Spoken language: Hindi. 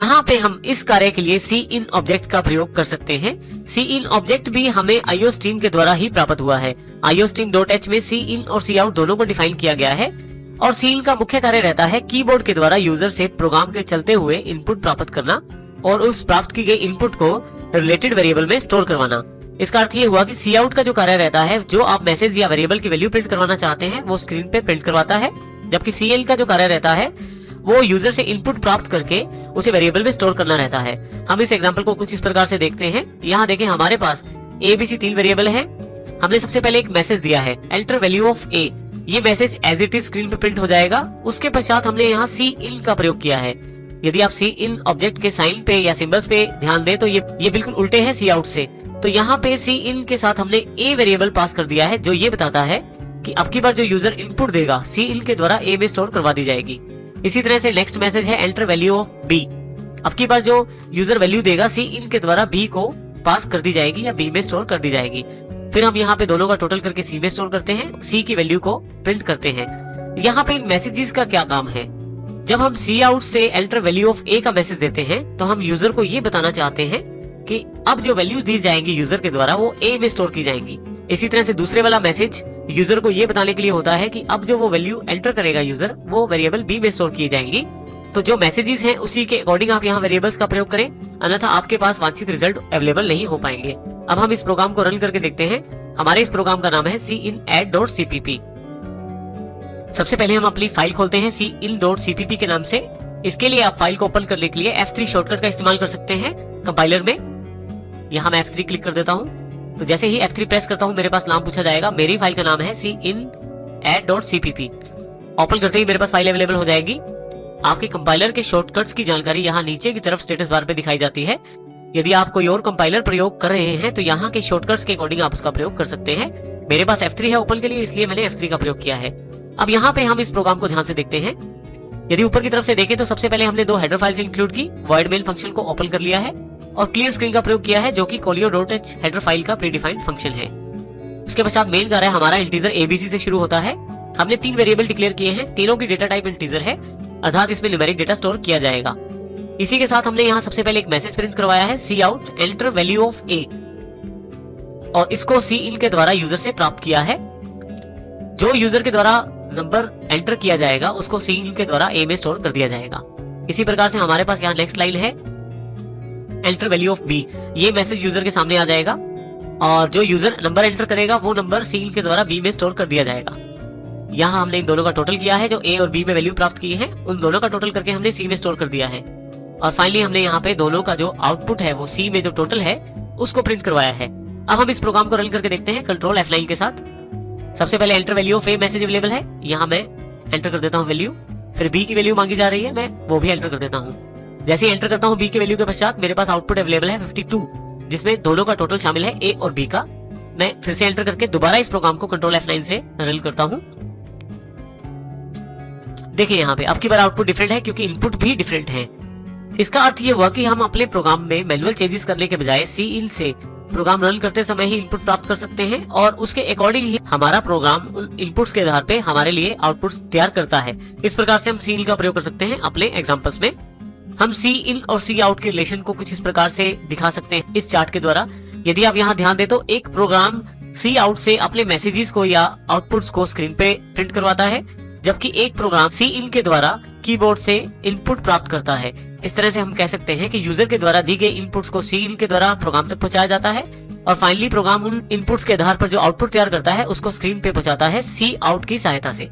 यहाँ पे हम इस कार्य के लिए सी इन ऑब्जेक्ट का प्रयोग कर सकते हैं। सी इन ऑब्जेक्ट भी हमें iostream के द्वारा ही प्राप्त हुआ है। iostream.h में सी इन और सी आउट दोनों को डिफाइन किया गया है और सी इन का मुख्य कार्य रहता है कीबोर्ड के द्वारा यूजर से प्रोग्राम के चलते हुए इनपुट प्राप्त करना और उस प्राप्त की गई इनपुट को रिलेटेड वेरिएबल में स्टोर करवाना। इसका अर्थ ये हुआ कि सी आउट का जो कार्य रहता है, जो आप मैसेज या वेरिएबल की वैल्यू प्रिंट करवाना चाहते हैं वो स्क्रीन पे प्रिंट करवाता है, जबकि सी इन का जो कार्य रहता है वो यूजर से इनपुट प्राप्त करके उसे वेरिएबल में स्टोर करना रहता है। हम इस एग्जांपल को कुछ इस प्रकार से देखते हैं। यहाँ देखें, हमारे पास ABC 3 वेरिएबल है। हमने सबसे पहले एक मैसेज दिया है एंटर वैल्यू ऑफ A। ये message as it is screen पे प्रिंट हो जाएगा। उसके पश्चात हमने यहाँ सी इन का प्रयोग किया है। यदि आप सी इन ऑब्जेक्ट के साइन पे या सिंबल्स पे ध्यान दें तो ये बिल्कुल उल्टे हैं सी आउट से। तो यहाँ पे सी इन के साथ हमने A वेरिएबल पास कर दिया है, जो ये बताता है कि अब की बार जो यूजर इनपुट देगा सी इन के द्वारा A में स्टोर करवा दी जाएगी। इसी तरह से नेक्स्ट मैसेज है एंटर वैल्यू ऑफ B। अब की बार जो यूजर वैल्यू देगा सी इन के द्वारा B को पास कर दी जाएगी या B में स्टोर कर दी जाएगी। फिर हम यहाँ पे दोनों का टोटल करके C में स्टोर करते हैं, C की वैल्यू को प्रिंट करते हैं। यहाँ पे इन मैसेजेस का क्या काम है? जब हम सी आउट से एंटर वैल्यू ऑफ A का मैसेज देते हैं तो हम यूजर को ये बताना चाहते हैं कि अब जो वैल्यूज दी जाएंगी यूजर के द्वारा वो A में स्टोर की जाएंगी। इसी तरह से दूसरे वाला मैसेज यूजर को ये बताने के लिए होता है कि अब जो वो वैल्यू एंटर करेगा यूजर वो वेरिएबल B में स्टोर की जाएंगी। तो जो मैसेजेस हैं उसी के अकॉर्डिंग आप यहाँ वेरिएबल्स का प्रयोग करें, अन्यथा आपके पास वांछित रिजल्ट अवेलेबल नहीं हो पाएंगे। अब हम इस प्रोग्राम को रन करके देखते हैं। हमारे इस प्रोग्राम का नाम है cinadd.cpp। सबसे पहले हम अपनी फाइल खोलते हैं cin.cpp के नाम से। इसके लिए आप फाइल को ओपन करने के लिए F3 शॉर्टकट का इस्तेमाल कर सकते हैं कंपाइलर में। यहाँ मैं F3 क्लिक कर देता हूँ। तो जैसे ही F3 प्रेस करता हूँ मेरे पास नाम पूछा जाएगा। मेरी फाइल का नाम है cinadd.cpp। ओपन करते ही मेरे पास फाइल अवेलेबल हो जाएगी। आपके कंपाइलर के शॉर्टकट्स की जानकारी यहाँ नीचे की तरफ स्टेटस बार पे दिखाई जाती है। यदि आप कोई और कंपाइलर प्रयोग कर रहे हैं तो यहाँ के शॉर्टकट्स के अकॉर्डिंग आप उसका प्रयोग कर सकते हैं। मेरे पास F3 है ओपन के लिए, इसलिए मैंने F3 का प्रयोग किया है। अब यहाँ पे हम इस प्रोग्राम को ध्यान से देखते हैं। यदि ऊपर की तरफ से देखें तो सबसे पहले हमने 2 हेडर फाइल्स इंक्लूड की, वॉइड मेन फंक्शन को ओपन कर लिया है और क्लियर स्क्रीन का प्रयोग किया है, जो कि colio.h हेडर फाइल का प्रीडिफाइंड फंक्शन है। उसके पश्चात मेन कार्य हमारा इंटीजर ABC से शुरू होता है। हमने 3 वेरिएबल डिक्लेयर किए हैं, तीनों की डेटा टाइप इंटीजर है, अर्थात इसमें न्यूमेरिक डेटा स्टोर किया जाएगा। इसी के साथ हमने यहाँ सबसे पहले एक मैसेज प्रिंट करवाया है cout enter value of A और इसको सी इन के द्वारा यूजर से प्राप्त किया है। जो यूजर के द्वारा नंबर एंटर किया जाएगा उसको सी इन के द्वारा A में स्टोर कर दिया जाएगा। इसी प्रकार से हमारे पास यहाँ नेक्स्ट लाइन है एंटर वैल्यू ऑफ B। ये मैसेज यूजर के सामने आ जाएगा और जो यूजर नंबर एंटर करेगा वो नंबर सी इन के द्वारा B में स्टोर कर दिया जाएगा। यहाँ हमने इन दोनों का टोटल किया है, जो A और B में वैल्यू प्राप्त की है उन दोनों का टोटल करके हमने C में स्टोर कर दिया है। और फाइनली हमने यहाँ पे दोनों का जो आउटपुट है वो C में जो टोटल है उसको प्रिंट करवाया है। अब हम इस प्रोग्राम को रन करके देखते हैं कंट्रोल F9 के साथ। सबसे पहले enter value of A message available है, यहाँ मैं एंटर कर देता हूँ वैल्यू। फिर B की वैल्यू मांगी जा रही है, मैं वो भी एंटर कर देता हूँ। जैसे ही एंटर करता हूँ B की वैल्यू के पश्चात मेरे पास आउटपुट अवेलेबल है 52, जिसमें दोनों का टोटल शामिल है A और B का। मैं फिर से एंटर करके दोबारा इस प्रोग्राम को कंट्रोल F9 से रन करता हूँ। देखिए यहाँ पे अब की बार आउटपुट डिफरेंट है क्योंकि इनपुट भी डिफरेंट है। इसका अर्थ ये हुआ कि हम अपने प्रोग्राम में मैनुअल चेंजेस करने के बजाय सी इन से प्रोग्राम रन करते समय ही इनपुट प्राप्त कर सकते हैं और उसके अकॉर्डिंग ही हमारा प्रोग्राम उन इनपुट्स के आधार पे हमारे लिए आउटपुट्स तैयार करता है। इस प्रकार से हम सी इन का प्रयोग कर सकते हैं अपने एग्जांपल्स में। हम सी इन और सी आउट के रिलेशन को कुछ इस प्रकार से दिखा सकते हैं इस चार्ट के द्वारा। यदि आप यहाँ ध्यान दें तो एक प्रोग्राम सी आउट से अपने मैसेजेस को या आउटपुट्स को स्क्रीन पे प्रिंट करवाता है, जबकि एक प्रोग्राम सी इन के द्वारा कीबोर्ड से इनपुट प्राप्त करता है। इस तरह से हम कह सकते हैं कि यूजर के द्वारा दी गई इनपुट्स को सी इन के द्वारा प्रोग्राम तक पहुंचाया जाता है और फाइनली प्रोग्राम उन इनपुट्स के आधार पर जो आउटपुट तैयार करता है उसको स्क्रीन पे पहुंचाता है सी आउट की सहायता से।